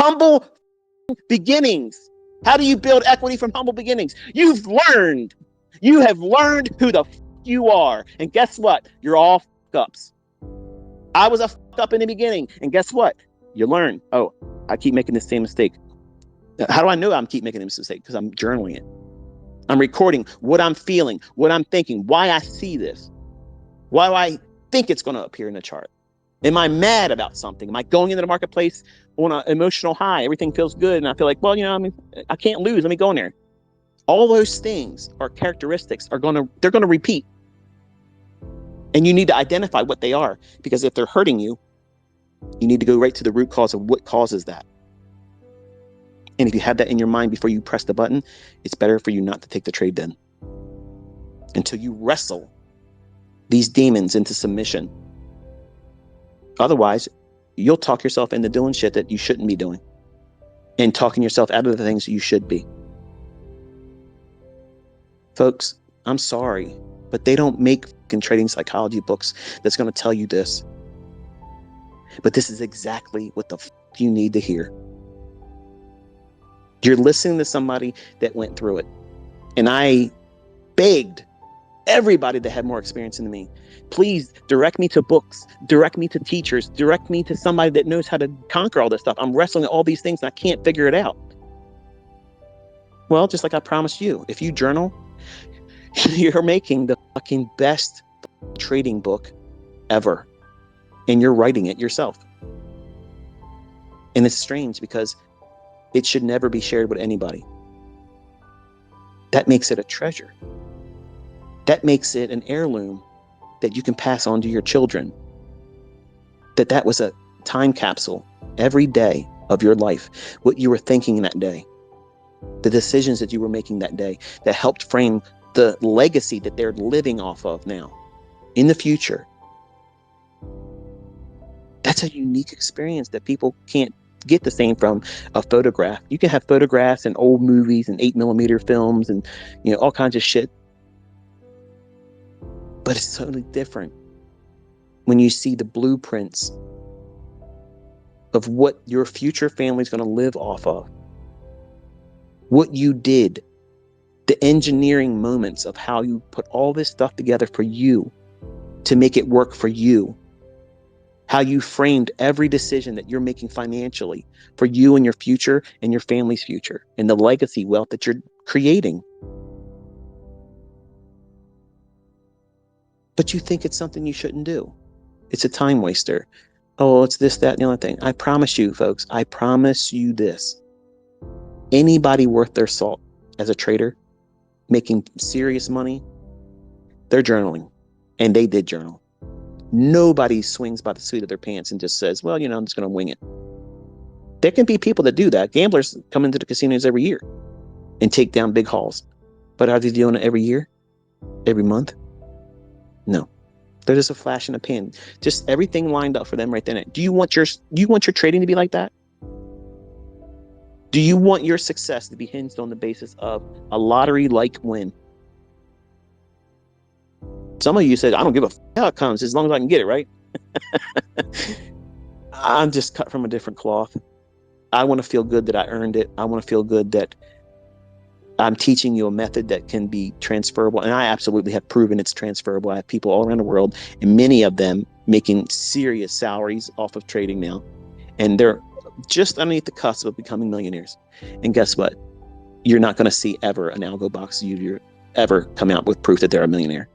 Humble beginnings. How do you build equity from humble beginnings? You have learned who the you are. And guess what? You're all ups. I was a up in the beginning. And guess what? You learn. Oh, I keep making the same mistake. How do I know I'm keep making this mistake? Because I'm journaling it. I'm recording what I'm feeling, what I'm thinking, why I see this, why do I think it's going to appear in the chart. Am I mad about something? Am I going into the marketplace on an emotional high? Everything feels good. And I feel like, well, I can't lose. Let me go in there. All those things or characteristics they're going to repeat. And you need to identify what they are, because if they're hurting you, you need to go right to the root cause of what causes that. And if you have that in your mind before you press the button, it's better for you not to take the trade then, until you wrestle these demons into submission. Otherwise, you'll talk yourself into doing shit that you shouldn't be doing, and talking yourself out of the things that you should be. Folks, I'm sorry, but they don't make trading psychology books that's going to tell you this. But this is exactly what the you need to hear. You're listening to somebody that went through it. And I begged everybody that had more experience than me, please direct me to books, direct me to teachers, direct me to somebody that knows how to conquer all this stuff. I'm wrestling with all these things and I can't figure it out. Well, just like I promised you, if you journal, you're making the fucking best trading book ever. And you're writing it yourself. And it's strange because it should never be shared with anybody. That makes it a treasure. That makes it an heirloom that you can pass on to your children. That was a time capsule every day of your life. What you were thinking that day. The decisions that you were making that day that helped frame the legacy that they're living off of now in the future. That's a unique experience that people can't get the same from a photograph. You can have photographs and old movies and 8mm films and all kinds of shit. But it's totally different when you see the blueprints of what your future family is going to live off of. What you did, the engineering moments of how you put all this stuff together for you to make it work for you. How you framed every decision that you're making financially for you and your future and your family's future, and the legacy wealth that you're creating. But you think it's something you shouldn't do. It's a time waster. Oh, it's this, that, and the other thing. I promise you, folks, I promise you this. Anybody worth their salt as a trader, making serious money, they're journaling. And they did journal. Nobody swings by the seat of their pants and just says, well, I'm just going to wing it. There can be people that do that. Gamblers come into the casinos every year and take down big hauls. But are they doing it every year? Every month? No. They're just a flash in the pan. Just everything lined up for them right then. Do you want your trading to be like that? Do you want your success to be hinged on the basis of a lottery-like win? Some of you said, I don't give a how it comes as long as I can get it, right? I'm just cut from a different cloth. I want to feel good that I earned it. I want to feel good that I'm teaching you a method that can be transferable. And I absolutely have proven it's transferable. I have people all around the world, and many of them making serious salaries off of trading now. And they're just underneath the cusp of becoming millionaires. And guess what? You're not going to see ever an algo box ever come out with proof that they're a millionaire.